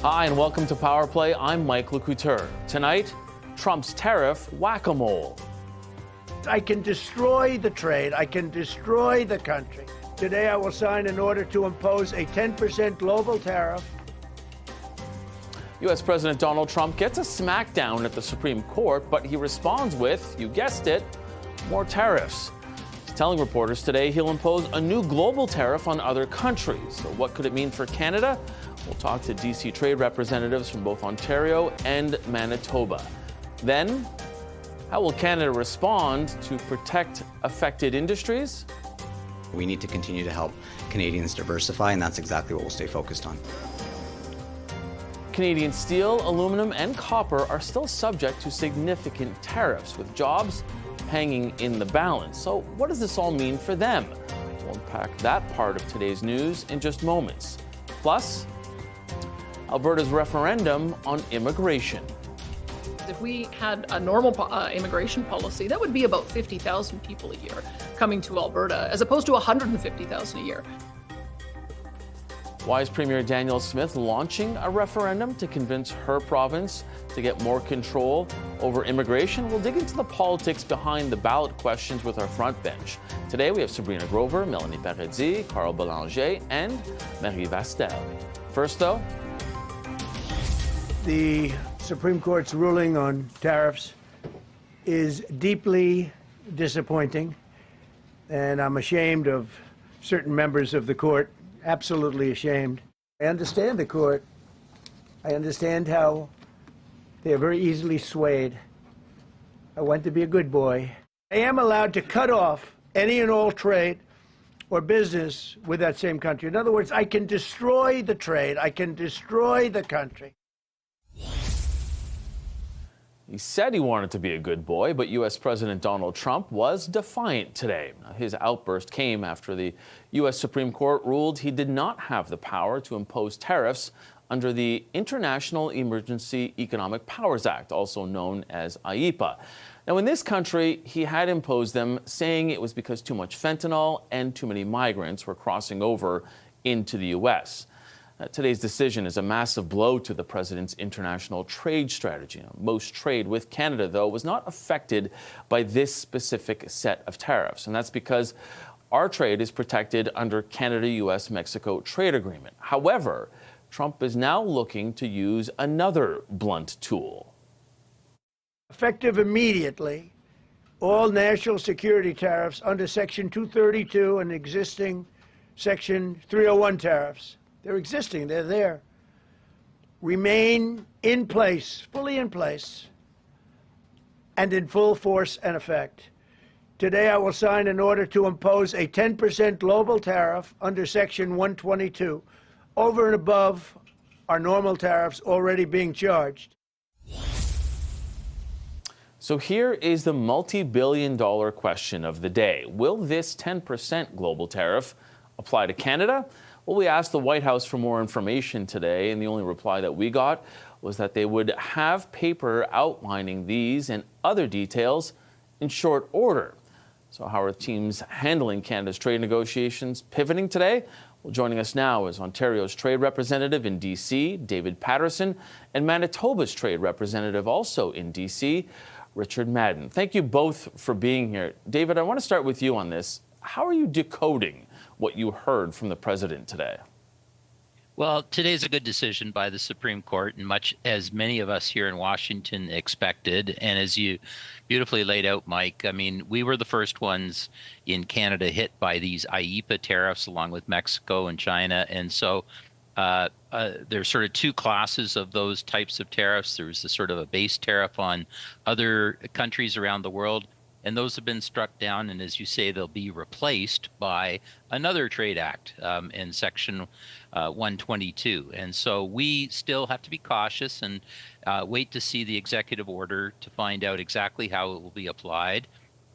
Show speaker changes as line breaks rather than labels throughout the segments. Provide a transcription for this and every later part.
Hi, and welcome to Power Play. I'm Mike LeCouture. Tonight, Trump's tariff whack-a-mole.
I can destroy the trade. I can destroy the country. Today, I will sign an order to impose a 10% global tariff.
U.S. President Donald Trump gets a smackdown at the Supreme Court, but he responds with, you guessed it, more tariffs. He's telling reporters today he'll impose a new global tariff on other countries. So what could it mean for Canada? We'll talk to D.C. trade representatives from both Ontario and Manitoba. Then, how will Canada respond to protect affected industries?
We need to continue to help Canadians diversify, and that's exactly what we'll stay focused on.
Canadian steel, aluminum, and copper are still subject to significant tariffs, with jobs hanging in the balance. So what does this all mean for them? We'll unpack that part of today's news in just moments. Plus, Alberta's referendum on immigration.
If we had a normal immigration policy, that would be about 50,000 people a year coming to Alberta, as opposed to 150,000 a year.
Why is Premier Danielle Smith launching a referendum to convince her province to get more control over immigration? We'll dig into the politics behind the ballot questions with our front bench. Today we have Sabrina Grover, Melanie Paradis, Carl Belanger, and Marie Vastel. First, though,
the Supreme Court's ruling on tariffs is deeply disappointing, and I'm ashamed of certain members of the court, absolutely ashamed. I understand the court. I understand how they are very easily swayed. I want to be a good boy. I am allowed to cut off any and all trade or business with that same country. In other words, I can destroy the trade. I can destroy the country.
he said he wanted to be a good boy, but U.S. President Donald Trump was defiant today. His outburst came after the U.S. Supreme Court ruled he did not have the power to impose tariffs under the International Emergency Economic Powers Act, also known as IEEPA. Now, in this country, he had imposed them, saying it was because too much fentanyl and too many migrants were crossing over into the U.S. Today's decision is a massive blow to the president's international trade strategy. Most trade with Canada, though, was not affected by this specific set of tariffs. And that's because our trade is protected under Canada-U.S.-Mexico trade agreement. However, Trump is now looking to use another blunt tool.
Effective immediately, all national security tariffs under Section 232 and existing Section 301 tariffs, they're existing, they're there, remain in place, fully in place, and in full force and effect. Today, I will sign an order to impose a 10% global tariff under Section 122, over and above our normal tariffs already being charged.
So here is the multi-billion-dollar question of the day. Will this 10% global tariff apply to Canada? Well, we asked the White House for more information today, and the only reply that we got was that they would have paper outlining these and other details in short order. So how are teams handling Canada's trade negotiations pivoting today? Well, joining us now is Ontario's trade representative in D.C., David Patterson, and Manitoba's trade representative also in D.C., Richard Madden. Thank you both for being here. David, I want to start with you on this. How are you decoding what you heard from the president today?
Well, today's a good decision by the Supreme Court, and much as many of us here in Washington expected. And as you beautifully laid out, Mike, I mean, we were the first ones in Canada hit by these IEEPA tariffs along with Mexico and China. And so there's sort of two classes of those types of tariffs. There's the sort of a base tariff on other countries around the world, and those have been struck down, and as you say, they'll be replaced by another trade act in Section 122. And so we still have to be cautious and wait to see the executive order to find out exactly how it will be applied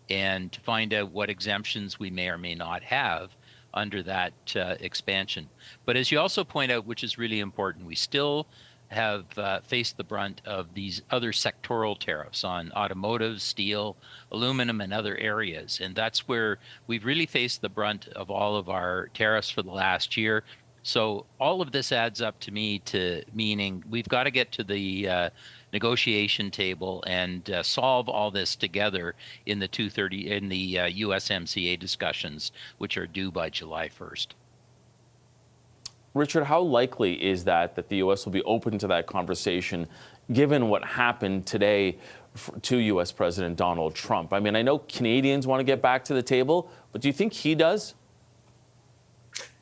and to find out what exemptions we may or may not have under that expansion. But as you also point out, which is really important, we still have faced the brunt of these other sectoral tariffs on automotive, steel, aluminum, and other areas. And that's where we've really faced the brunt of all of our tariffs for the last year. So all of this adds up to me to meaning we've got to get to the negotiation table and solve all this together in the USMCA discussions, which are due by July 1st.
Richard, how likely is that the U.S. will be open to that conversation, given what happened today to U.S. President Donald Trump? I mean, I know Canadians want to get back to the table, but do you think he does?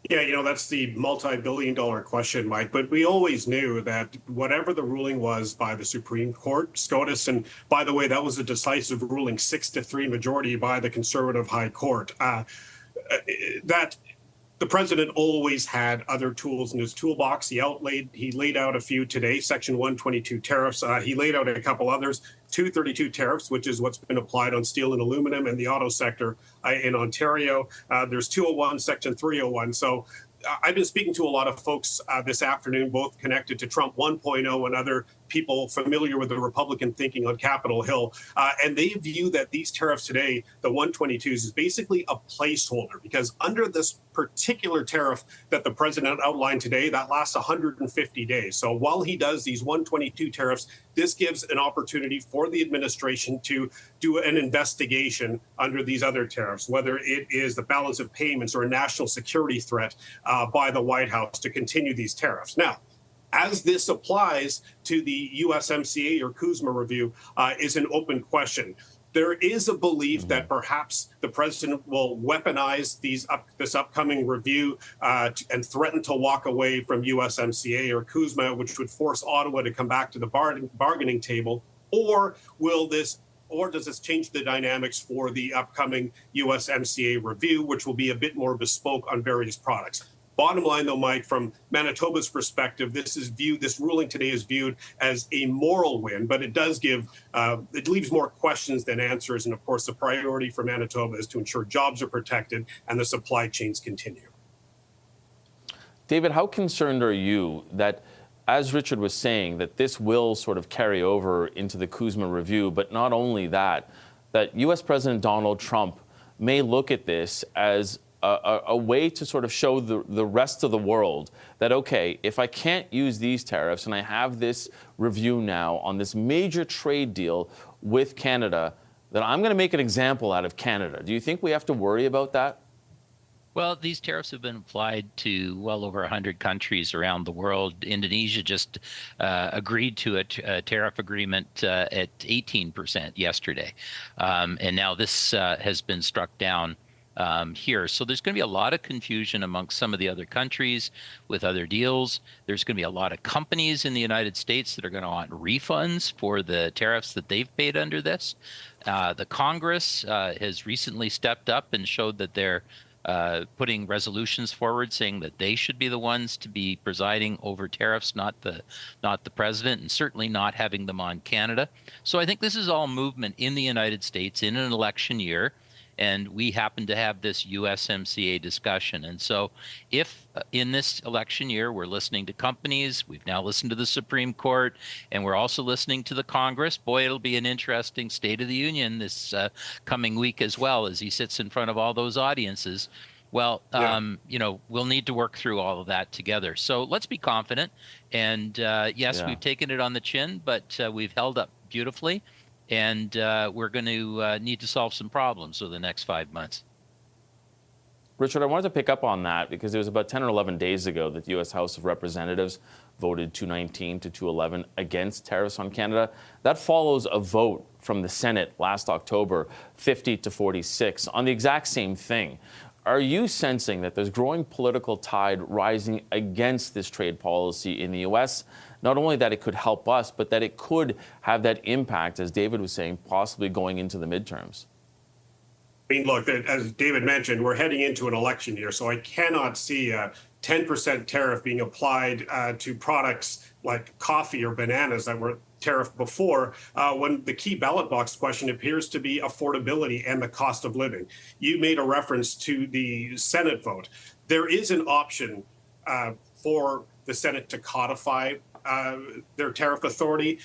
Yeah, that's the multi-billion-dollar question, Mike. But we always knew that whatever the ruling was by the Supreme Court, SCOTUS, and by the way, that was a decisive ruling, 6-3 majority by the Conservative High Court, that the president always had other tools in his toolbox. He laid out a few today, Section 122 tariffs. He laid out a couple others, 232 tariffs, which is what's been applied on steel and aluminum and the auto sector in Ontario. There's 201, Section 301. So I've been speaking to a lot of folks this afternoon, both connected to Trump 1.0 and other people familiar with the Republican thinking on Capitol Hill. And they view that these tariffs today, the 122s, is basically a placeholder, because under this particular tariff that the president outlined today, that lasts 150 days. So while he does these 122 tariffs, this gives an opportunity for the administration to do an investigation under these other tariffs, whether it is the balance of payments or a national security threat by the White House to continue these tariffs. Now, as this applies to the USMCA or CUSMA review is an open question. There is a belief that perhaps the president will weaponize this upcoming review and threaten to walk away from USMCA or CUSMA, which would force Ottawa to come back to the bargaining table. Or does this change the dynamics for the upcoming USMCA review, which will be a bit more bespoke on various products? Bottom line, though, Mike, from Manitoba's perspective, this ruling today is viewed as a moral win, but it does it leaves more questions than answers. And of course, the priority for Manitoba is to ensure jobs are protected and the supply chains continue.
David, how concerned are you that, as Richard was saying, that this will sort of carry over into the CUSMA review, but not only that U.S. President Donald Trump may look at this as a way to sort of show the rest of the world that, okay, if I can't use these tariffs and I have this review now on this major trade deal with Canada, then I'm going to make an example out of Canada. Do you think we have to worry about that?
Well, these tariffs have been applied to well over 100 countries around the world. Indonesia just agreed to a tariff agreement at 18% yesterday. And now this has been struck down here. So there's going to be a lot of confusion amongst some of the other countries with other deals. There's going to be a lot of companies in the United States that are going to want refunds for the tariffs that they've paid under this. The Congress has recently stepped up and showed that they're putting resolutions forward saying that they should be the ones to be presiding over tariffs, not the president, and certainly not having them on Canada. So I think this is all movement in the United States in an election year. And we happen to have this USMCA discussion. And so if in this election year we're listening to companies, we've now listened to the Supreme Court, and we're also listening to the Congress, boy, it'll be an interesting State of the Union this coming week as well, as he sits in front of all those audiences. Well, we'll need to work through all of that together. So let's be confident. And yes, we've taken it on the chin, but we've held up beautifully. And we're going to need to solve some problems over the next 5 months.
Richard, I wanted to pick up on that because it was about 10 or 11 days ago that the U.S. House of Representatives voted 219 to 211 against tariffs on Canada. That follows a vote from the Senate last October, 50 to 46, on the exact same thing. Are you sensing that there's growing political tide rising against this trade policy in the U.S.? Not only that it could help us, but that it could have that impact, as David was saying, possibly going into the midterms?
I mean, look, as David mentioned, we're heading into an election year, so I cannot see a 10% tariff being applied to products like coffee or bananas that were tariffed before, when the key ballot box question appears to be affordability and the cost of living. You made a reference to the Senate vote. There is an option for the Senate to codify their tariff authority.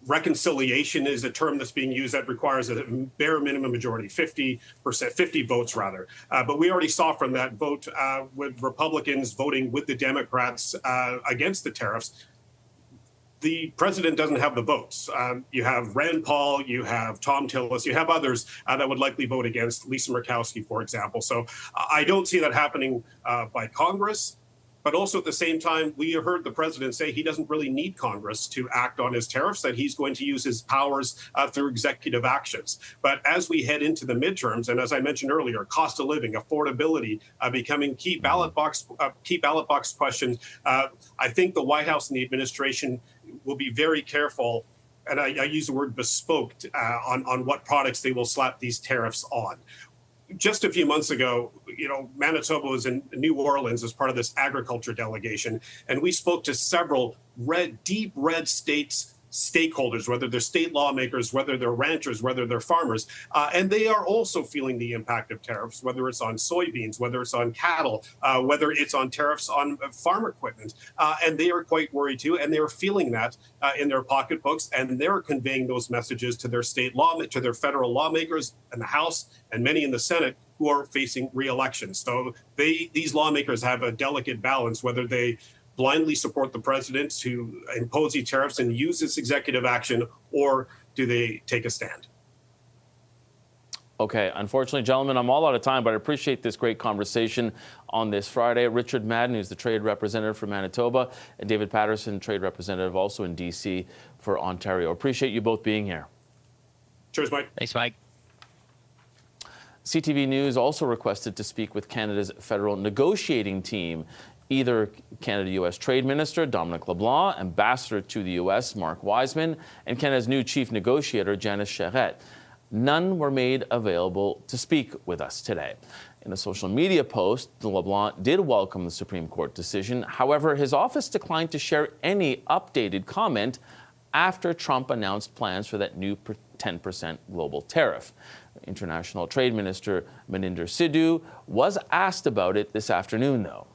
reconciliation is a term that's being used that requires a bare minimum majority, 50%, 50 votes rather. But we already saw from that vote with Republicans voting with the Democrats against the tariffs, the president doesn't have the votes. You have Rand Paul, you have Tom Tillis, you have others that would likely vote against, Lisa Murkowski, for example. So I don't see that happening by Congress. But also at the same time, we heard the president say he doesn't really need Congress to act on his tariffs, that he's going to use his powers through executive actions. But as we head into the midterms, and as I mentioned earlier, cost of living, affordability, becoming key ballot box questions, I think the White House and the administration will be very careful, and I use the word bespoke, on what products they will slap these tariffs on. Just a few months ago, Manitoba was in New Orleans as part of this agriculture delegation, and we spoke to several deep red stakeholders, whether they're state lawmakers, whether they're ranchers, whether they're farmers, and they are also feeling the impact of tariffs, whether it's on soybeans, whether it's on cattle, whether it's on tariffs on farm equipment, and they are quite worried too, and they're feeling that in their pocketbooks, and they're conveying those messages to their to their federal lawmakers in the House and many in the Senate who are facing re-election. So these lawmakers have a delicate balance, whether they blindly support the president to impose these tariffs and use this executive action, or do they take a stand?
Okay, unfortunately, gentlemen, I'm all out of time, but I appreciate this great conversation on this Friday. Richard Madden, who's the trade representative for Manitoba, and David Patterson, trade representative also in D.C. for Ontario. Appreciate you both being here.
Cheers, Mike.
Thanks, Mike.
CTV News also requested to speak with Canada's federal negotiating team, either Canada-U.S. Trade Minister Dominic LeBlanc, Ambassador to the U.S. Mark Wiseman, and Canada's new Chief Negotiator Janice Charette. None were made available to speak with us today. In a social media post, LeBlanc did welcome the Supreme Court decision. However, his office declined to share any updated comment after Trump announced plans for that new 10% global tariff. International Trade Minister Maninder Sidhu was asked about it this afternoon, though.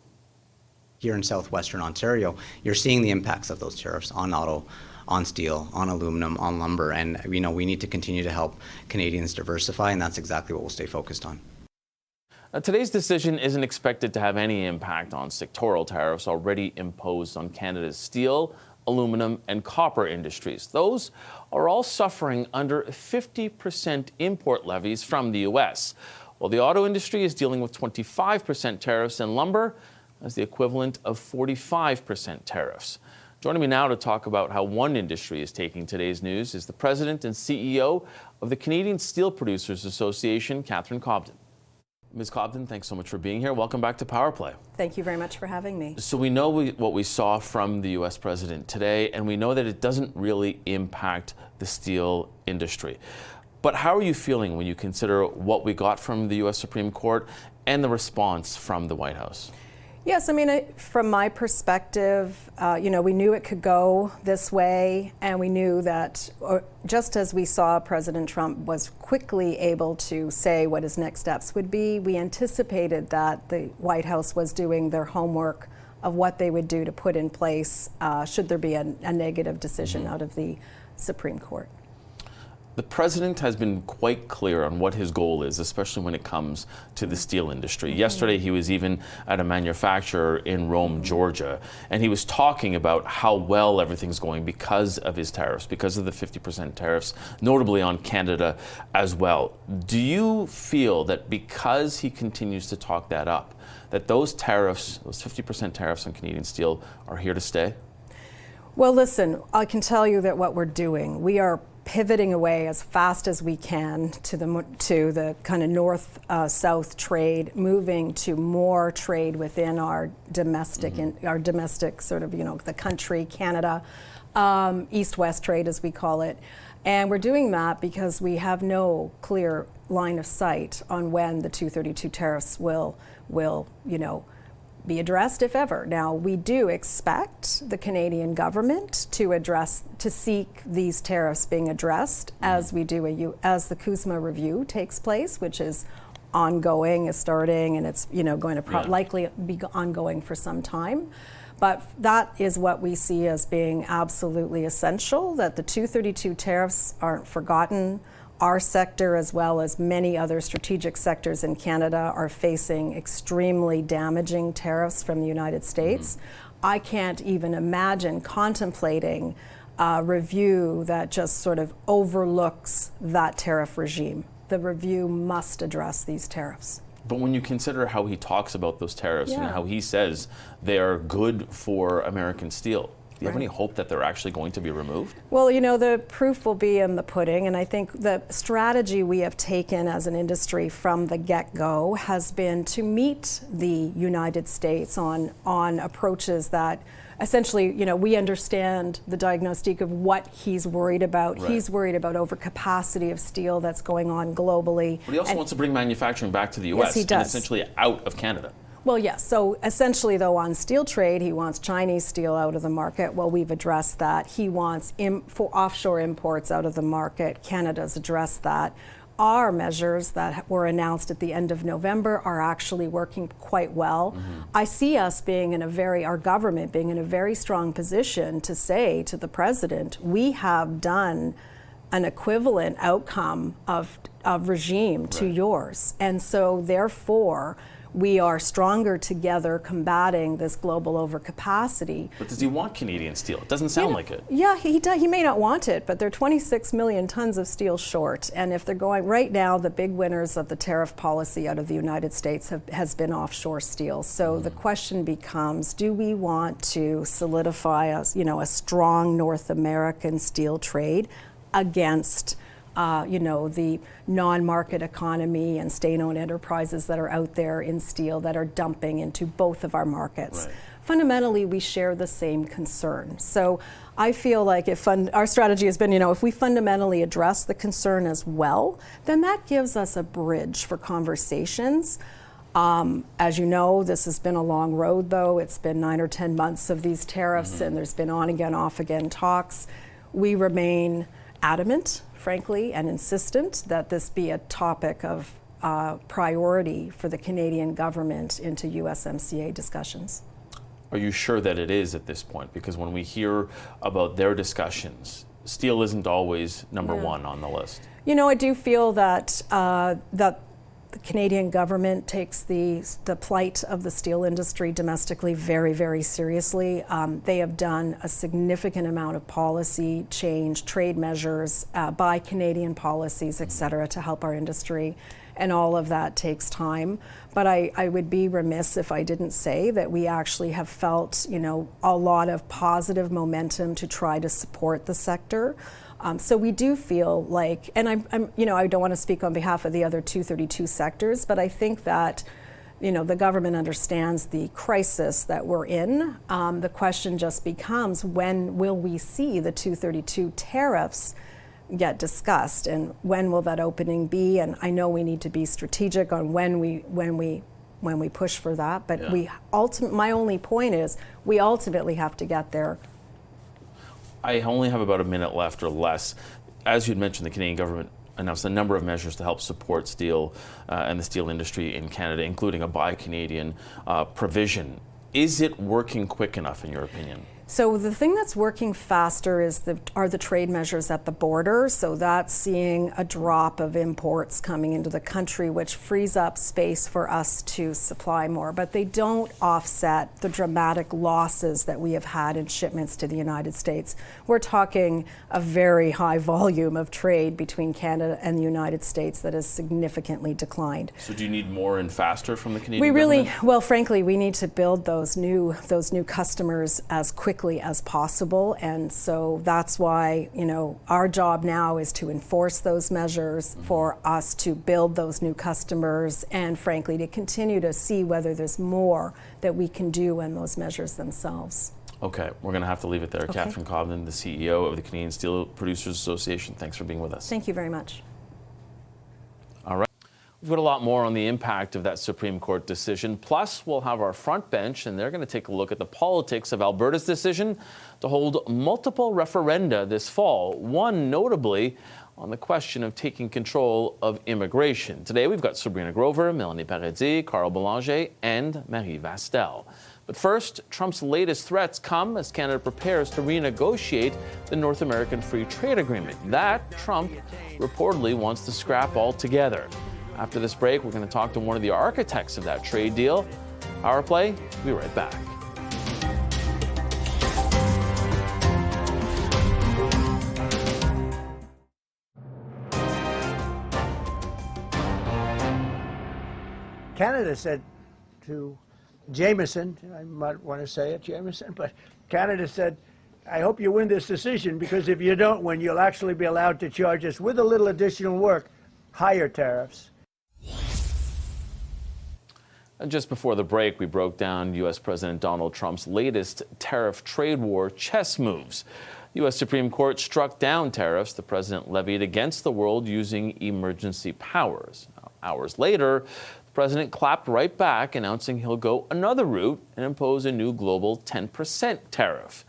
Here in southwestern Ontario, you're seeing the impacts of those tariffs on auto, on steel, on aluminum, on lumber, and we need to continue to help Canadians diversify, and that's exactly what we'll stay focused on.
Now, today's decision isn't expected to have any impact on sectoral tariffs already imposed on Canada's steel, aluminum, and copper industries. Those are all suffering under 50% import levies from the U.S., while the auto industry is dealing with 25% tariffs, and lumber as the equivalent of 45% tariffs. Joining me now to talk about how one industry is taking today's news is the President and CEO of the Canadian Steel Producers Association, Catherine Cobden. Ms. Cobden, thanks so much for being here. Welcome back to Power Play.
Thank you very much for having me.
So we know what we saw from the U.S. President today, and we know that it doesn't really impact the steel industry. But how are you feeling when you consider what we got from the U.S. Supreme Court and the response from the White House?
Yes, I mean, from my perspective, we knew it could go this way, and we knew that just as we saw President Trump was quickly able to say what his next steps would be, we anticipated that the White House was doing their homework of what they would do to put in place should there be a negative decision out of the Supreme Court.
The president has been quite clear on what his goal is, especially when it comes to the steel industry. Yesterday, he was even at a manufacturer in Rome, Georgia, and he was talking about how well everything's going because of his tariffs, because of the 50% tariffs, notably on Canada as well. Do you feel that because he continues to talk that up, that those tariffs, those 50% tariffs on Canadian steel, are here to stay?
Well, listen, I can tell you that what we're doing, we are pivoting away as fast as we can to the kind of north-south trade, moving to more trade within our domestic our domestic sort of the country, Canada, east-west trade as we call it, and we're doing that because we have no clear line of sight on when the 232 tariffs will be addressed, if ever. Now, we do expect the Canadian government to seek these tariffs being addressed as we do as the CUSMA review takes place, which is ongoing, is starting, and it's going to likely be ongoing for some time. But that is what we see as being absolutely essential, that the 232 tariffs aren't forgotten. Our sector, as well as many other strategic sectors in Canada, are facing extremely damaging tariffs from the United States. I can't even imagine contemplating a review that just sort of overlooks that tariff regime. The review must address these tariffs.
But when you consider how he talks about those tariffs and how he says they are good for American steel, do you have any hope that they're actually going to be removed?
Well, you know, the proof will be in the pudding, and I think the strategy we have taken as an industry from the get-go has been to meet the United States on approaches that essentially, you know, we understand the diagnostic of what he's worried about.
Right.
He's worried about overcapacity of steel that's going on globally.
But he also wants to bring manufacturing back to the U.S.
Yes, he does.
And essentially out of Canada.
Well, yes. So essentially, though, on steel trade, he wants Chinese steel out of the market. Well, we've addressed that. He wants for offshore imports out of the market. Canada's addressed that. Our measures that were announced at the end of November are actually working quite well. I see us being in our government being in a very strong position to say to the president, we have done an equivalent outcome of regime to yours. And so therefore, we are stronger together combating this global overcapacity.
But does he want Canadian steel? It doesn't sound like it.
Yeah, he does. He may not want it, but they're 26 million tons of steel short. And if they're going right now, the big winners of the tariff policy out of the United States has been offshore steel. So the question becomes, do we want to solidify a strong North American steel trade against the non-market economy and state-owned enterprises that are out there in steel that are dumping into both of our markets?
Right.
Fundamentally, we share the same concern. So I feel like our strategy has been, if we fundamentally address the concern as well, then that gives us a bridge for conversations. As you know, this has been a long road, though. It's been 9 or 10 months of these tariffs, and there's been on again, off again talks. We remain adamant, frankly, and insistent that this be a topic of priority for the Canadian government into USMCA discussions.
Are you sure that it is at this point? Because when we hear about their discussions, steel isn't always number one on the list.
I do feel that that the Canadian government takes the plight of the steel industry domestically very, very seriously. They have done a significant amount of policy change, trade measures, by Canadian policies, et cetera, to help our industry. And all of that takes time. But I would be remiss if I didn't say that we actually have felt, a lot of positive momentum to try to support the sector. So we do feel like, and I don't want to speak on behalf of the other 232 sectors, but I think that, the government understands the crisis that we're in. The question just becomes, when will we see the 232 tariffs get discussed, and when will that opening be? And I know we need to be strategic on when we push for that, but my only point is we ultimately have to get there.
I only have about a minute left or less. As you'd mentioned, the Canadian government announced a number of measures to help support steel and the steel industry in Canada, including a Buy Canadian provision. Is it working quick enough, in your opinion?
So the thing that's working faster are the trade measures at the border. So that's seeing a drop of imports coming into the country, which frees up space for us to supply more. But they don't offset the dramatic losses that we have had in shipments to the United States. We're talking a very high volume of trade between Canada and the United States that has significantly declined.
So do you need more and faster from the Canadian government?
Well, frankly, we need to build those new customers as quickly as possible, and so that's why our job now is to enforce those measures, for us to build those new customers, and frankly to continue to see whether there's more that we can do in those measures themselves.
Okay, we're going to have to leave it there. Okay. Catherine Cobden, the CEO of the Canadian Steel Producers Association, thanks for being with us.
Thank you very much.
All right. We've got a lot more on the impact of that Supreme Court decision. Plus, we'll have our front bench, and they're going to take a look at the politics of Alberta's decision to hold multiple referenda this fall, one notably on the question of taking control of immigration. Today, we've got Sabrina Grover, Melanie Paradis, Carl Belanger, and Marie Vastel. But first, Trump's latest threats come as Canada prepares to renegotiate the North American Free Trade Agreement that Trump reportedly wants to scrap altogether. After this break, we're going to talk to one of the architects of that trade deal. Power Play, we'll be right back.
Canada said to Jameson, I might want to say it, Jameson, but Canada said, I hope you win this decision, because if you don't win, you'll actually be allowed to charge us with a little additional work, higher tariffs.
And just before the break, we broke down U.S. President Donald Trump's latest tariff trade war chess moves. The U.S. Supreme Court struck down tariffs the president levied against the world using emergency powers. Now, hours later, the president clapped right back, announcing he'll go another route and impose a new global 10% tariff.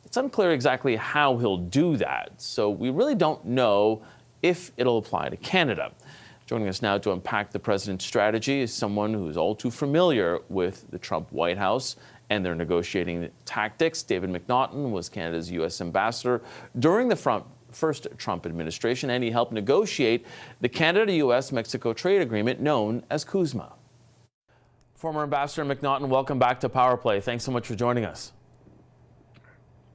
It's unclear exactly how he'll do that, so we really don't know if it'll apply to Canada. Joining us now to unpack the president's strategy is someone who's all too familiar with the Trump White House and their negotiating tactics. David McNaughton was Canada's U.S. ambassador during the first Trump administration, and he helped negotiate the Canada-U.S.-Mexico trade agreement known as CUSMA. Former Ambassador McNaughton, welcome back to Power Play. Thanks so much for joining us.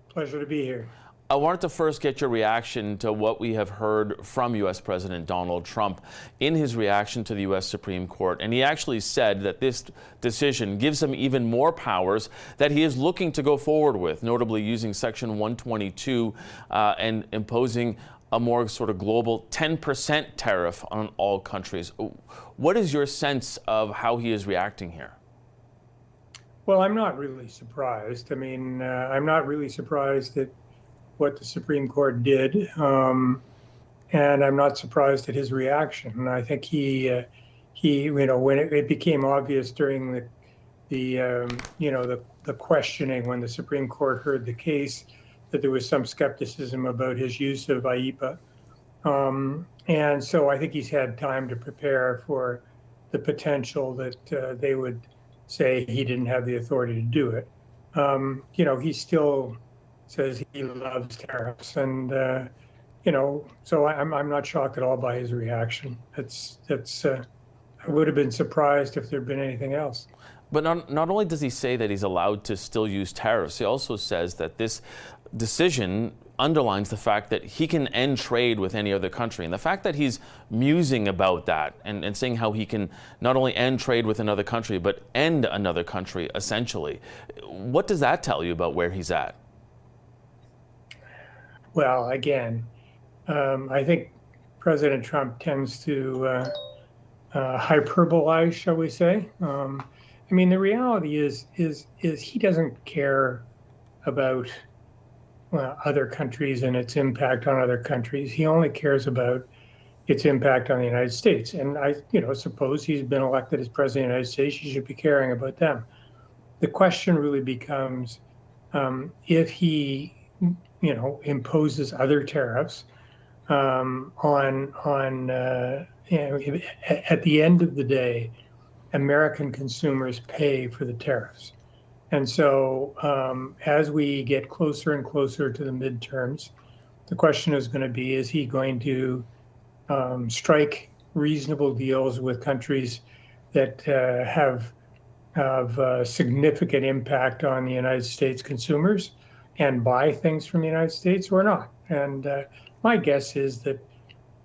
Pleasure to be here.
I wanted to first get your reaction to what we have heard from U.S. President Donald Trump in his reaction to the U.S. Supreme Court. And he actually said that this decision gives him even more powers that he is looking to go forward with, notably using Section 122 and imposing a more sort of global 10% tariff on all countries. What is your sense of how he is reacting here?
Well, I'm not really surprised. I mean, I'm not really surprised at what the Supreme Court did, and I'm not surprised at his reaction. And I think he, when it became obvious during the questioning, when the Supreme Court heard the case, that there was some skepticism about his use of IEEPA, and so I think he's had time to prepare for the potential that they would say he didn't have the authority to do it. He still says he loves tariffs, and so I'm not shocked at all by his reaction. I would have been surprised if there'd been anything else.
But not only does he say that he's allowed to still use tariffs, he also says that this decision underlines the fact that he can end trade with any other country. And the fact that he's musing about that and saying how he can not only end trade with another country, but end another country, essentially. What does that tell you about where he's at?
Well, again, I think President Trump tends to hyperbolize, shall we say. I mean, the reality is he doesn't care about other countries and its impact on other countries. He only cares about its impact on the United States. And I suppose he's been elected as president of the United States, he should be caring about them. The question really becomes if he imposes other tariffs at the end of the day, American consumers pay for the tariffs. And so as we get closer and closer to the midterms, the question is going to be, is he going to strike reasonable deals with countries that have significant impact on the United States consumers and buy things from the United States or not? And my guess is that,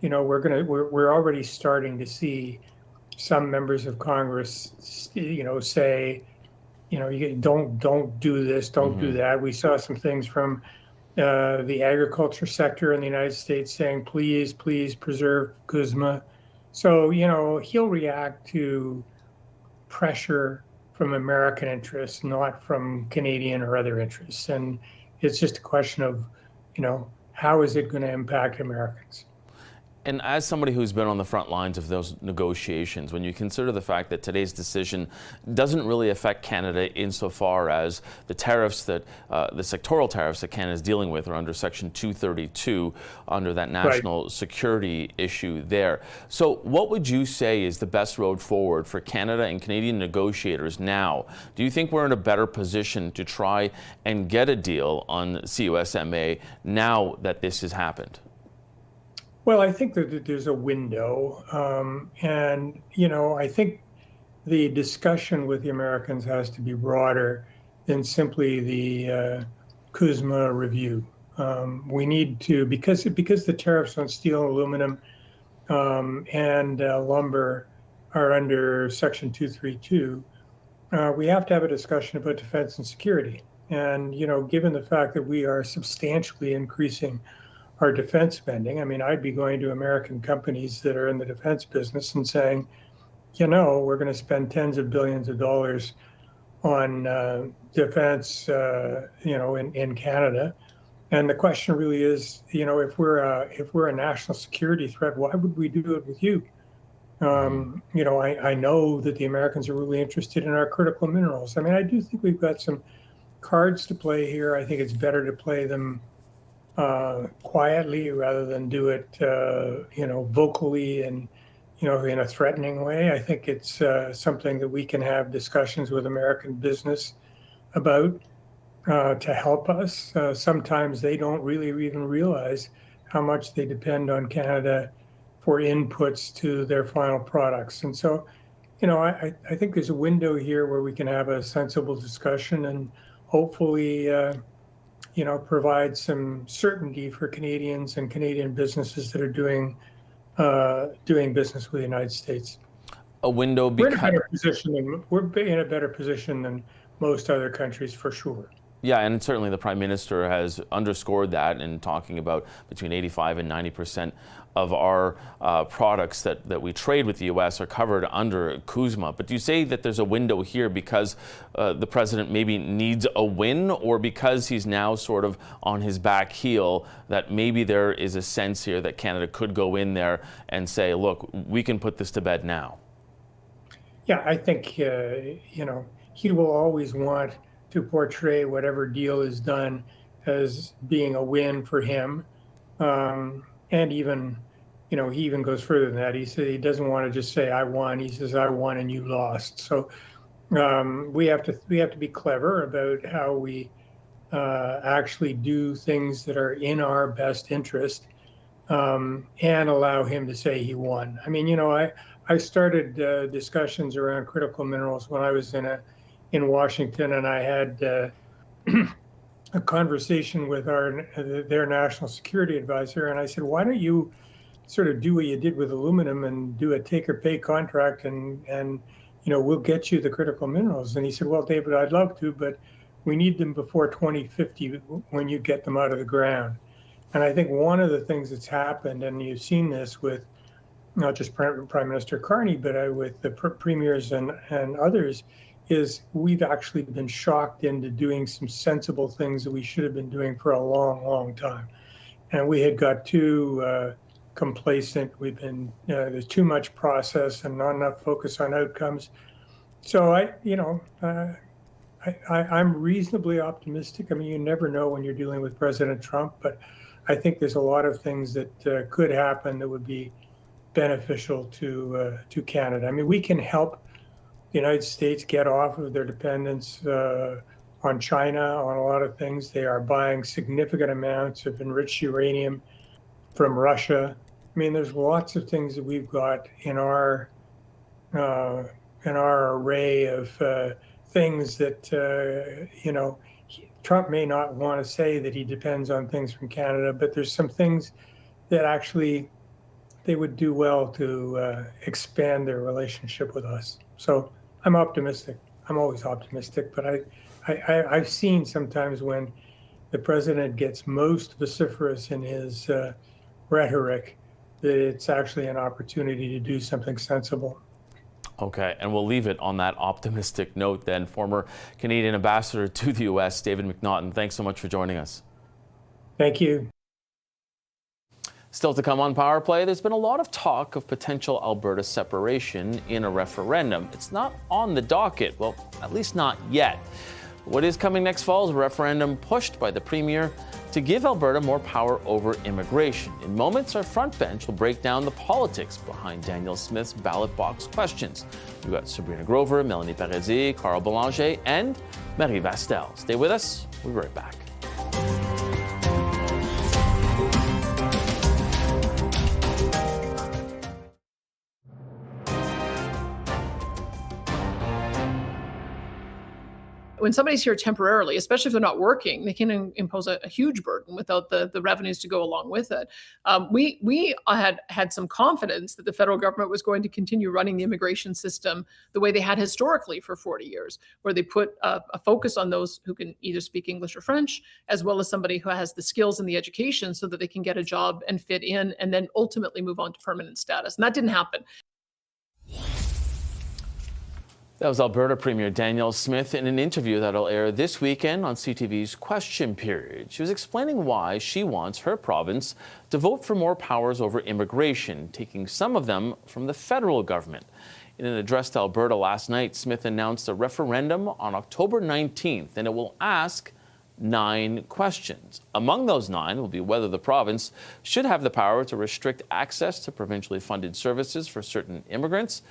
we're already starting to see some members of Congress, say, you don't do this, don't do that. We saw some things from the agriculture sector in the United States saying, please preserve CUSMA. So, he'll react to pressure from American interests, not from Canadian or other interests. And it's just a question of, how is it going to impact Americans?
And as somebody who's been on the front lines of those negotiations, when you consider the fact that today's decision doesn't really affect Canada insofar as the tariffs that, the sectoral tariffs that Canada is dealing with are under Section 232, under that national security issue there. So what would you say is the best road forward for Canada and Canadian negotiators now? Do you think we're in a better position to try and get a deal on CUSMA now that this has happened?
Well, I think that there's a window, and I think the discussion with the Americans has to be broader than simply the CUSMA review. We need to, because the tariffs on steel, aluminum, and lumber are under Section 232. We have to have a discussion about defense and security. And given the fact that we are substantially increasing our defense spending. I mean, I'd be going to American companies that are in the defense business and saying, we're going to spend tens of billions of dollars on defense, in Canada. And the question really is, if we're a national security threat, why would we do it with you? I know that the Americans are really interested in our critical minerals. I mean, I do think we've got some cards to play here. I think it's better to play them quietly rather than do it, vocally and, in a threatening way. I think it's something that we can have discussions with American business about to help us. Sometimes they don't really even realize how much they depend on Canada for inputs to their final products. And so, I think there's a window here where we can have a sensible discussion and hopefully provide some certainty for Canadians and Canadian businesses that are doing business with the United States.
A window
we're in a better position than most other countries, for sure.
Yeah, and certainly the Prime Minister has underscored that in talking about between 85 and 90% of our products that we trade with the U.S. are covered under CUSMA. But do you say that there's a window here because the President maybe needs a win, or because he's now sort of on his back heel, that maybe there is a sense here that Canada could go in there and say, look, we can put this to bed now?
Yeah, I think, he will always want to portray whatever deal is done as being a win for him. And even, he even goes further than that. He said he doesn't want to just say, I won. He says, I won and you lost. So we have to be clever about how we actually do things that are in our best interest, and allow him to say he won. I mean, I started discussions around critical minerals when I was in Washington, and I had a conversation with their national security advisor, and I said, why don't you sort of do what you did with aluminum and do a take or pay contract, and we'll get you the critical minerals. And he said, well, David, I'd love to, but we need them before 2050 when you get them out of the ground. And I think one of the things that's happened, and you've seen this with not just Prime Minister Carney, but with the premiers and others, is we've actually been shocked into doing some sensible things that we should have been doing for a long, long time. And we had got too complacent. We've been, there's too much process and not enough focus on outcomes. So I'm reasonably optimistic. I mean, you never know when you're dealing with President Trump, but I think there's a lot of things that could happen that would be beneficial to Canada. I mean, we can help the United States get off of their dependence on China on a lot of things. They are buying significant amounts of enriched uranium from Russia. I mean, there's lots of things that we've got in our array of things that Trump may not want to say that he depends on things from Canada, but there's some things that actually they would do well to expand their relationship with us. So I'm optimistic. I'm always optimistic, but I've seen sometimes when the president gets most vociferous in his rhetoric that it's actually an opportunity to do something sensible.
Okay, and we'll leave it on that optimistic note then. Former Canadian ambassador to the U.S., David McNaughton, thanks so much for joining us.
Thank you.
Still to come on Power Play, there's been a lot of talk of potential Alberta separation in a referendum. It's not on the docket, well, at least not yet. What is coming next fall is a referendum pushed by the Premier to give Alberta more power over immigration. In moments, our front bench will break down the politics behind Danielle Smith's ballot box questions. We've got Sabrina Grover, Melanie Paradis, Carl Belanger, and Marie Vastel. Stay with us. We'll be right back.
When somebody's here temporarily, especially if they're not working, they can impose a huge burden without the revenues to go along with it. We had some confidence that the federal government was going to continue running the immigration system the way they had historically for 40 years, where they put a focus on those who can either speak English or French, as well as somebody who has the skills and the education so that they can get a job and fit in and then ultimately move on to permanent status. And that didn't happen.
That was Alberta Premier Danielle Smith in an interview that'll air this weekend on CTV's Question Period. She was explaining why she wants her province to vote for more powers over immigration, taking some of them from the federal government. In an address to Alberta last night, Smith announced a referendum on October 19th, and it will ask 9 questions. Among those 9 will be whether the province should have the power to restrict access to provincially funded services for certain immigrants.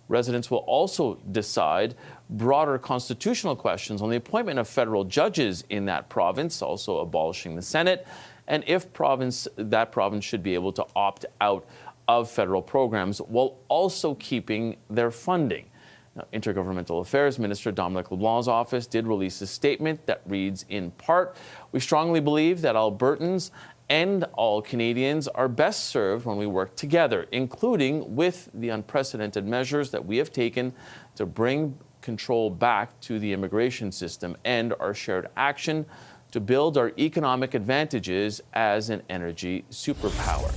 Residents will also decide broader constitutional questions on the appointment of federal judges in that province, also abolishing the Senate, and if that province should be able to opt out of federal programs while also keeping their funding. Now, Intergovernmental Affairs Minister Dominic LeBlanc's office did release a statement that reads in part, "We strongly believe that Albertans and all Canadians are best served when we work together, including with the unprecedented measures that we have taken to bring control back to the immigration system and our shared action to build our economic advantages as an energy superpower."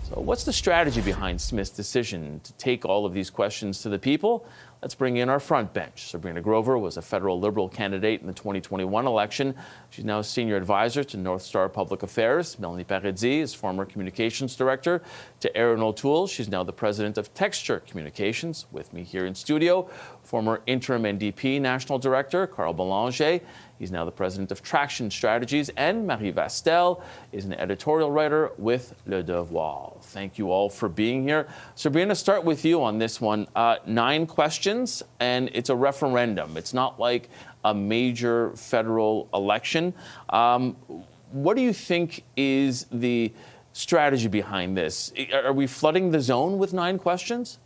So what's the strategy behind Smith's decision to take all of these questions to the people? Let's bring in our front bench. Sabrina Grover was a federal Liberal candidate in the 2021 election. She's now a senior advisor to North Star Public Affairs. Melanie Paradis is former communications director to Aaron O'Toole. She's now the president of Texture Communications. With me here in studio, former interim NDP national director Carl Belanger. He's now the president of Traction Strategies, and Marie Vastel is an editorial writer with Le Devoir. Thank you all for being here. Sabrina, start with you on this one. 9 questions, and it's a referendum. It's not like a major federal election. What do you think is the strategy behind this? Are we flooding the zone with 9 questions?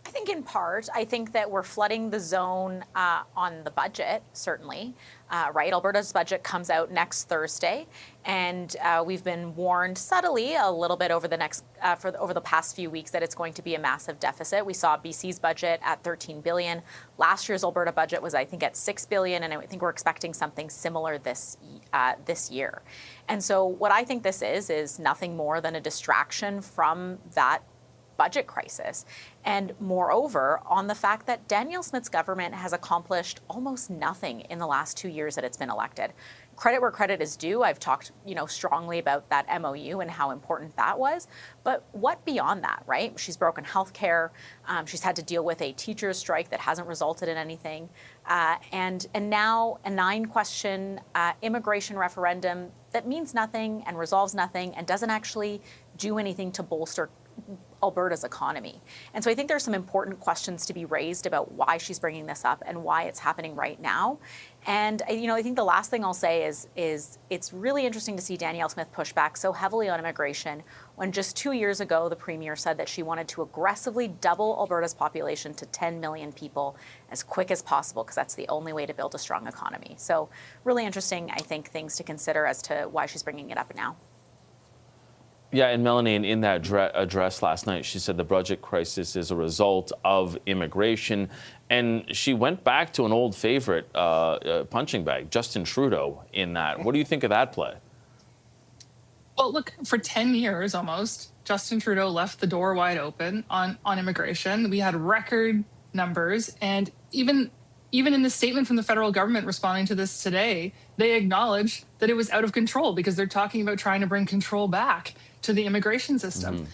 I think in part, I think that we're flooding the zone on the budget, certainly, right? Alberta's budget comes out next Thursday, and we've been warned subtly a little bit over the past few weeks that it's going to be a massive deficit. We saw BC's budget at $13 billion. Last year's Alberta budget was, I think, at $6 billion, and I think we're expecting something similar this year. And so what I think this is nothing more than a distraction from that budget crisis, and moreover, on the fact that Danielle Smith's government has accomplished almost nothing in the last 2 years that it's been elected. Credit where credit is due. I've talked, strongly about that MOU and how important that was. But what beyond that, right? She's broken healthcare. She's had to deal with a teacher's strike that hasn't resulted in anything, and now a 9-question immigration referendum that means nothing and resolves nothing and doesn't actually do anything to bolster Alberta's economy. And so I think there's some important questions to be raised about why she's bringing this up and why it's happening right now. And I think the last thing I'll say is it's really interesting to see Danielle Smith push back so heavily on immigration when just 2 years ago the Premier said that she wanted to aggressively double Alberta's population to 10 million people as quick as possible because that's the only way to build a strong economy. So really interesting, I think, things to consider as to why she's bringing it up now.
Yeah, and Melanie, in that address last night, she said the budget crisis is a result of immigration, and she went back to an old favorite punching bag, Justin Trudeau, in that. What do you think of that play?
Well, look, for 10 years almost, Justin Trudeau left the door wide open on immigration. We had record numbers, and even even in the statement from the federal government responding to this today, they acknowledge that it was out of control because they're talking about trying to bring control back to the immigration system.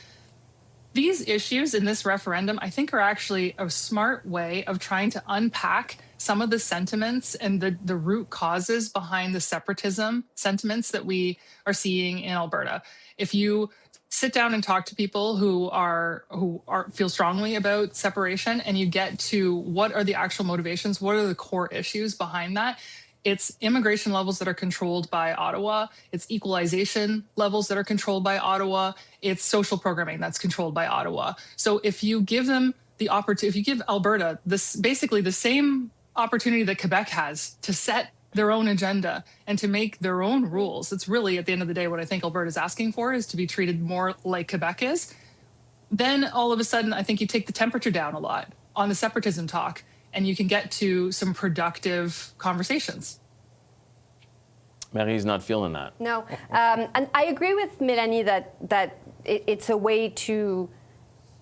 These issues in this referendum, I think, are actually a smart way of trying to unpack some of the sentiments and the root causes behind the separatism sentiments that we are seeing in Alberta. If you sit down and talk to people who feel strongly about separation, and you get to what are the actual motivations, what are the core issues behind that, it's immigration levels that are controlled by Ottawa. It's equalization levels that are controlled by Ottawa. It's social programming that's controlled by Ottawa. So if you give them the opportunity, if you give Alberta basically the same opportunity that Quebec has to set their own agenda and to make their own rules, it's really, at the end of the day, what I think Alberta is asking for is to be treated more like Quebec is. Then all of a sudden, I think you take the temperature down a lot on the separatism talk, and you can get to some productive conversations.
Marie's not feeling that.
No, and I agree with Mélanie that it's a way to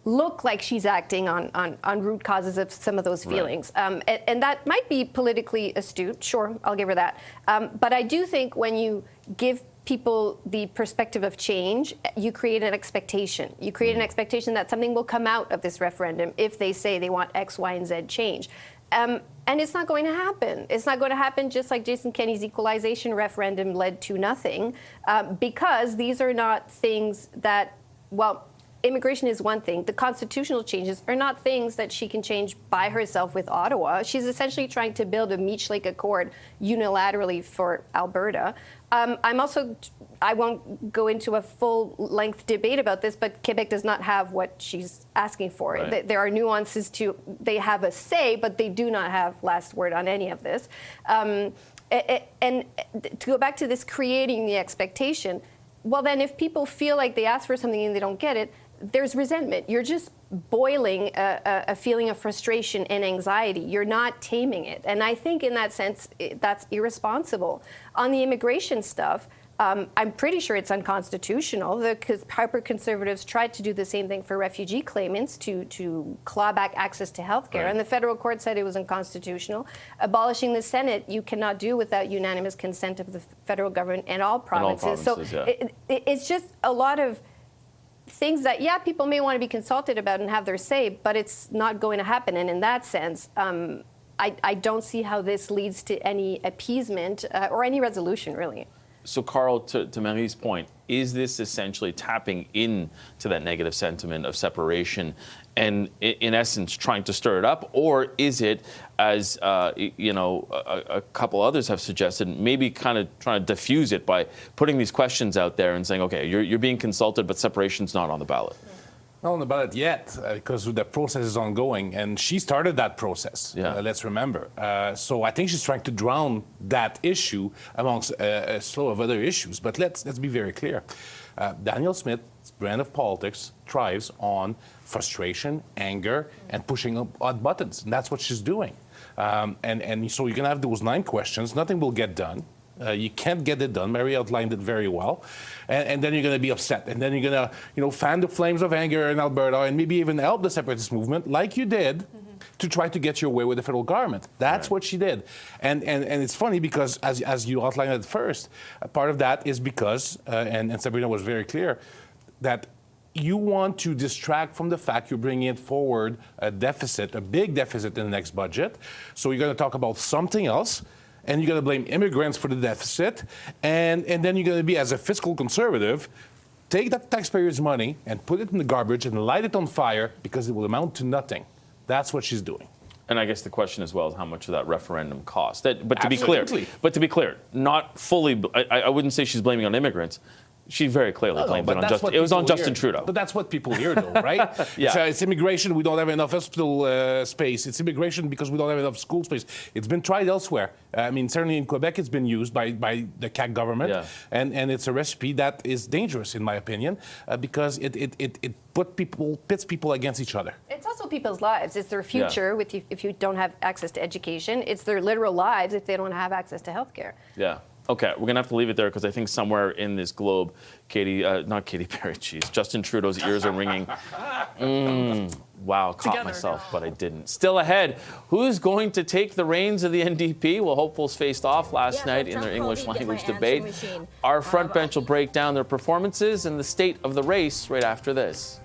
look like she's acting on root causes of some of those feelings. Right. And that might be politically astute, sure, I'll give her that. But I do think when you give people the perspective of change, you create an expectation. You create an expectation that something will come out of this referendum if they say they want X, Y, and Z change. And it's not going to happen. It's not going to happen, just like Jason Kenney's equalization referendum led to nothing, because these are not things that, well, immigration is one thing. The constitutional changes are not things that she can change by herself with Ottawa. She's essentially trying to build a Meech Lake Accord unilaterally for Alberta. I won't go into a full-length debate about this, but Quebec does not have what she's asking for. Right. There are nuances to, they have a say, but they do not have last word on any of this. And to go back to this creating the expectation, well, then if people feel like they ask for something and they don't get it, there's resentment. You're just boiling a feeling of frustration and anxiety. You're not taming it. And I think in that sense, that's irresponsible. On the immigration stuff, I'm pretty sure it's unconstitutional because hyper-conservatives tried to do the same thing for refugee claimants to claw back access to health care. Right. And the federal court said it was unconstitutional. Abolishing the Senate, you cannot do without unanimous consent of the federal government and all provinces. It's just a lot of things that, yeah, people may want to be consulted about and have their say, but it's not going to happen. And in that sense, I don't see how this leads to any appeasement or any resolution, really.
So, Carl, to Marie's point, is this essentially tapping into that negative sentiment of separation and, in essence, trying to stir it up? Or is it, as a couple others have suggested, maybe kind of trying to diffuse it by putting these questions out there and saying, okay, you're being consulted, but separation's not on the ballot?
Not on the ballot yet, because the process is ongoing, and she started that process. Yeah. Let's remember. So I think she's trying to drown that issue amongst a slew of other issues. But let's be very clear. Danielle Smith's brand of politics thrives on frustration, anger, and pushing odd buttons, and that's what she's doing. And so you can have those 9 questions. Nothing will get done. You can't get it done. Mary outlined it very well. And then you're going to be upset. And then you're going to, fan the flames of anger in Alberta and maybe even help the separatist movement, like you did, to try to get your way with the federal government. That's what she did. And it's funny because, as you outlined at first, part of that is because, and Sabrina was very clear, that you want to distract from the fact you're bringing it forward a deficit, a big deficit in the next budget. So you're going to talk about something else. And you're going to blame immigrants for the deficit, and then you're going to be, as a fiscal conservative, take that taxpayers' money and put it in the garbage and light it on fire because it will amount to nothing. That's what she's doing.
And I guess the question as well is how much of that referendum cost. But to be clear, not fully. I wouldn't say she's blaming on immigrants. She very clearly blamed it on Justin. It was on Justin Trudeau.
But that's what people hear, though, right?
Yeah.
It's immigration. We don't have enough hospital space. It's immigration because we don't have enough school space. It's been tried elsewhere. I mean, certainly in Quebec, it's been used by the CAQ government, and it's a recipe that is dangerous, in my opinion, because it pits people against each other.
It's also people's lives. It's their future if you don't have access to education. It's their literal lives if they don't have access to health care.
Yeah. Okay, we're gonna have to leave it there because I think somewhere in this globe, not Katy Perry, geez, Justin Trudeau's ears are ringing. Wow, caught myself, but I didn't. Still ahead, who's going to take the reins of the NDP? Well, hopefuls faced off last night in their English language debate. Our front bench will break down their performances and the state of the race right after this.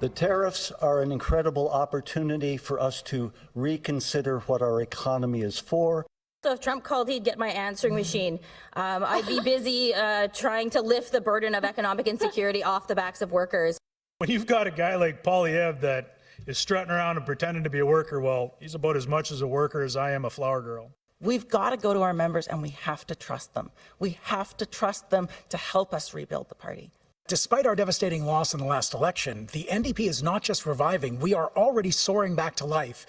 The tariffs are an incredible opportunity for us to reconsider what our economy is for.
So if Trump called, he'd get my answering machine. I'd be busy trying to lift the burden of economic insecurity off the backs of workers.
When you've got a guy like Poilievre that is strutting around and pretending to be a worker, well, he's about as much as a worker as I am a flower girl.
We've got to go to our members and we have to trust them. We have to trust them to help us rebuild the party.
Despite our devastating loss in the last election, the NDP is not just reviving, we are already soaring back to life.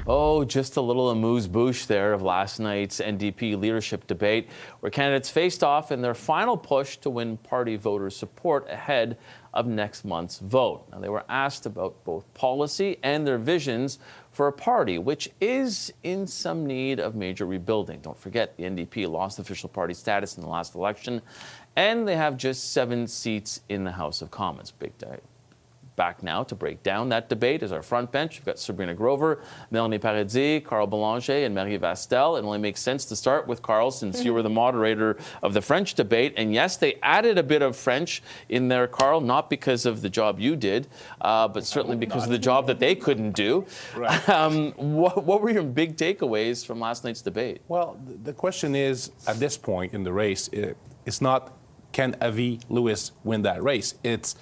Oh, just a little amuse-bouche there of last night's NDP leadership debate, where candidates faced off in their final push to win party voter support ahead of next month's vote. Now, they were asked about both policy and their visions for a party which is in some need of major rebuilding. Don't forget, the NDP lost official party status in the last election, and they have just 7 seats in the House of Commons. Big day. Back now to break down that debate is our front bench. We've got Sabrina Grover, Melanie Paradis, Carl Belanger, and Marie Vastel. It only makes sense to start with Carl, since you were the moderator of the French debate. And yes, they added a bit of French in there, Carl, not because of the job you did, but certainly because of the job that they couldn't do. Right. What were your big takeaways from last night's debate?
Well, the question is, at this point in the race, it's not can Avi Lewis win that race. It's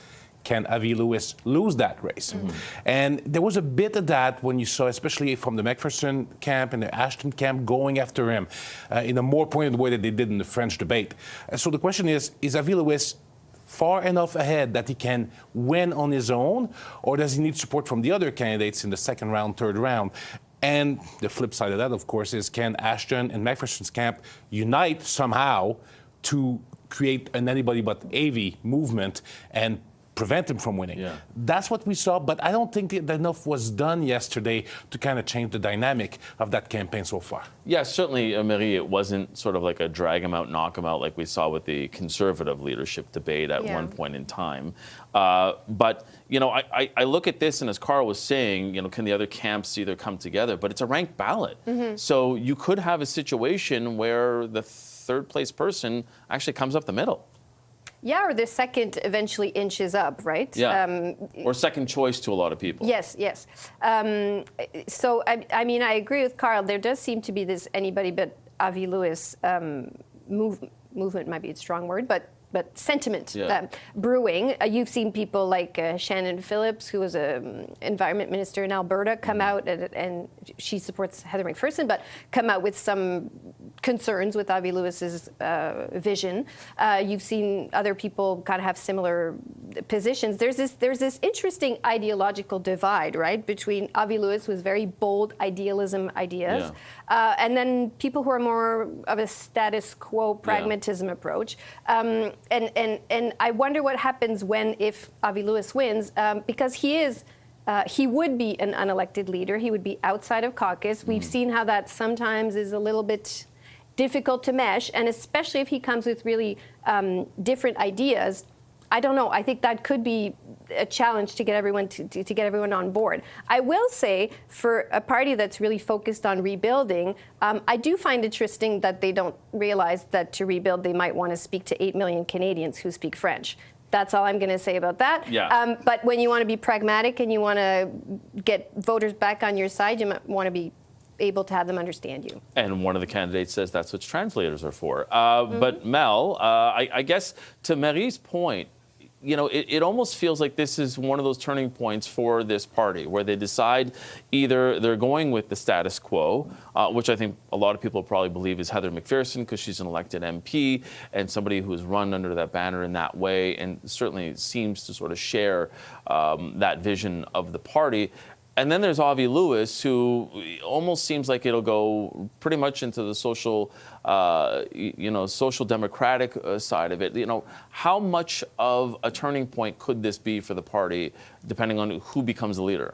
can Avi Lewis lose that race? Mm-hmm. And there was a bit of that when you saw, especially from the McPherson camp and the Ashton camp, going after him in a more pointed way than they did in the French debate. So the question is Avi Lewis far enough ahead that he can win on his own, or does he need support from the other candidates in the second round, third round? And the flip side of that, of course, is can Ashton and McPherson's camp unite somehow to create an anybody but Avi movement and prevent him from winning? Yeah. That's what we saw, but I don't think that enough was done yesterday to kind of change the dynamic of that campaign so far.
Yes, certainly, Marie, it wasn't sort of like a drag him out, knock him out like we saw with the Conservative leadership debate at one point in time. But, you know, I look at this, and as Carl was saying, you know, can the other camps either come together? But it's a ranked ballot. Mm-hmm. So you could have a situation where the third place person actually comes up the middle.
Yeah, or the second eventually inches up, right?
Yeah, or second choice to a lot of people.
Yes, yes. So, I mean, I agree with Carl. There does seem to be this anybody but Avi Lewis movement might be a strong word, but sentiment brewing. You've seen people like Shannon Phillips, who was an environment minister in Alberta, come out and she supports Heather McPherson, but come out with some concerns with Avi Lewis's vision. You've seen other people kind of have similar positions. There's this interesting ideological divide, right, between Avi Lewis, who's very bold idealism ideas, and then people who are more of a status quo pragmatism approach. And I wonder what happens if Avi Lewis wins, because he would be an unelected leader. He would be outside of caucus. We've seen how that sometimes is a little bit difficult to mesh, and especially if he comes with really different ideas. I don't know. I think that could be a challenge to get everyone to get everyone on board. I will say, for a party that's really focused on rebuilding, I do find interesting that they don't realize that to rebuild they might want to speak to 8 million Canadians who speak French. That's all I'm going to say about that. Yeah. But when you want to be pragmatic and you want to get voters back on your side, you might want to be able to have them understand you.
And one of the candidates says that's what translators are for. But Mel, I guess to Marie's point, you know, it almost feels like this is one of those turning points for this party where they decide either they're going with the status quo, which I think a lot of people probably believe is Heather McPherson because she's an elected MP and somebody who's run under that banner in that way and certainly seems to sort of share that vision of the party. And then there's Avi Lewis, who almost seems like it'll go pretty much into the social, social democratic side of it. How much of a turning point could this be for the party, depending on who becomes the leader?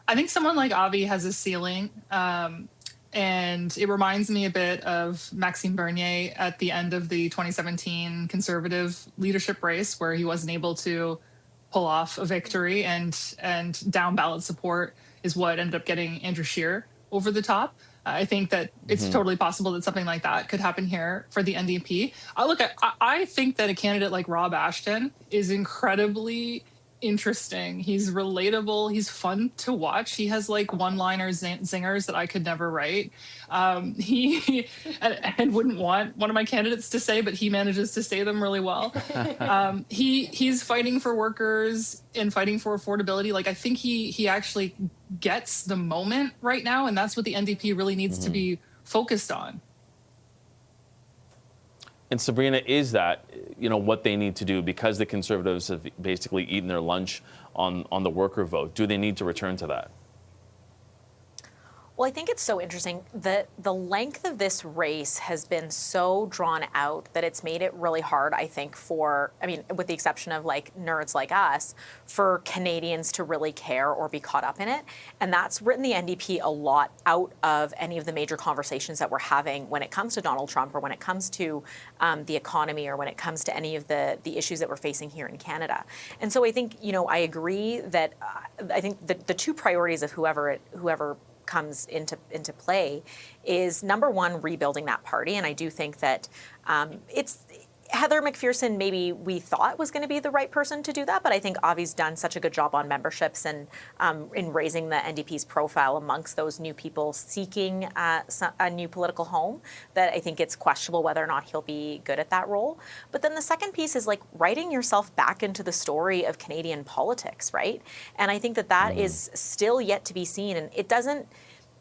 I think someone like Avi has a ceiling. And it reminds me a bit of Maxime Bernier at the end of the 2017 Conservative leadership race, where he wasn't able to pull off a victory, and down ballot support is what ended up getting Andrew Scheer over the top. I think that it's totally possible that something like that could happen here for the NDP. I think that a candidate like Rob Ashton is incredibly interesting. He's relatable. He's fun to watch. He has like one-liner zingers that I could never write. He and wouldn't want one of my candidates to say, but he manages to say them really well. He's fighting for workers and fighting for affordability. Like, I think he actually gets the moment right now, and that's what the NDP really needs to be focused on.
And Sabrina, is that what they need to do, because the Conservatives have basically eaten their lunch on the worker vote? Do they need to return to that?
Well, I think it's so interesting that the length of this race has been so drawn out that it's made it really hard, I think, with the exception of like nerds like us, for Canadians to really care or be caught up in it. And that's written the NDP a lot out of any of the major conversations that we're having when it comes to Donald Trump, or when it comes to the economy, or when it comes to any of the issues that we're facing here in Canada. And so I think, I agree that I think the two priorities of whoever comes into play is, number one, rebuilding that party. And I do think that it's Heather McPherson, maybe we thought was going to be the right person to do that, but I think Avi's done such a good job on memberships and in raising the NDP's profile amongst those new people seeking a new political home, that I think it's questionable whether or not he'll be good at that role. But then the second piece is like writing yourself back into the story of Canadian politics, right? And I think that is still yet to be seen. And it doesn't,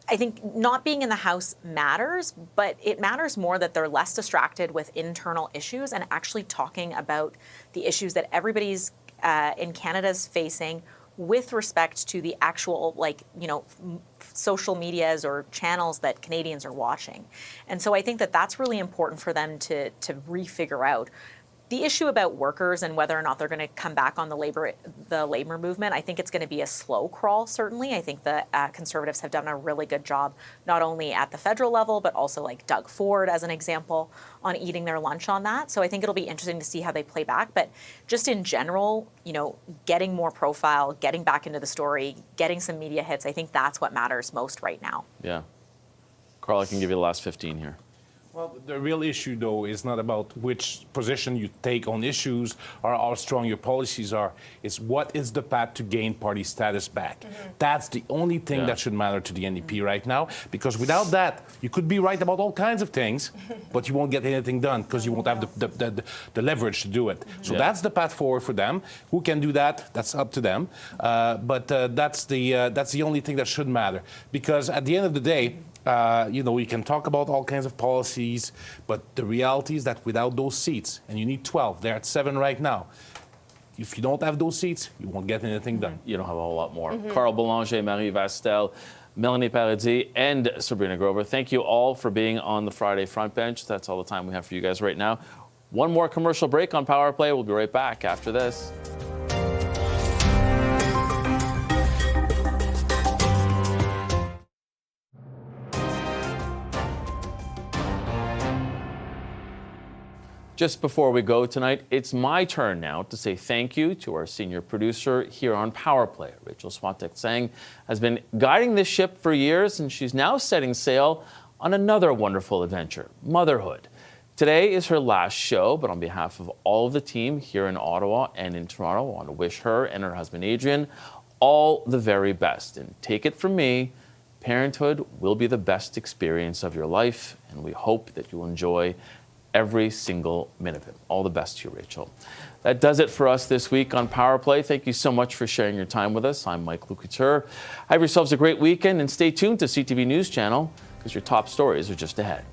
I think not being in the House matters, but it matters more that they're less distracted with internal issues and actually talking about the issues that everybody's in Canada's facing with respect to the actual, social medias or channels that Canadians are watching. And so I think that that's really important for them to refigure out. The issue about workers and whether or not they're going to come back on the labor movement, I think it's going to be a slow crawl, certainly. I think the Conservatives have done a really good job, not only at the federal level, but also like Doug Ford, as an example, on eating their lunch on that. So I think it'll be interesting to see how they play back. But just in general, getting more profile, getting back into the story, getting some media hits, I think that's what matters most right now.
Yeah. Carl, I can give you the last 15 here.
Well, the real issue, though, is not about which position you take on issues or how strong your policies are. It's what is the path to gain party status back. That's the only thing that should matter to the NDP right now, because without that, you could be right about all kinds of things, but you won't get anything done because you won't have the leverage to do it. So that's the path forward for them. Who can do that? That's up to them. But that's the only thing that should matter, because at the end of the day, you can talk about all kinds of policies, but the reality is that without those seats, and you need 12, they're at 7 right now. If you don't have those seats, you won't get anything done.
You don't have a whole lot more. Carl Boulanger, Marie Vastel, Melanie Paradis, and Sabrina Grover, thank you all for being on the Friday Front Bench. That's all the time we have for you guys right now. One more commercial break on Power Play. We'll be right back after this. Just before we go tonight, it's my turn now to say thank you to our senior producer here on Power Play. Rachel Swatek-Sang has been guiding this ship for years, and she's now setting sail on another wonderful adventure, motherhood. Today is her last show, but on behalf of all of the team here in Ottawa and in Toronto, I want to wish her and her husband Adrian all the very best. And take it from me, parenthood will be the best experience of your life, and we hope that you'll enjoy every single minute of it. All the best to you, Rachel. That does it for us this week on Power Play. Thank you so much for sharing your time with us. I'm Mike Lecouture. Have yourselves a great weekend, and stay tuned to CTV News Channel, because your top stories are just ahead.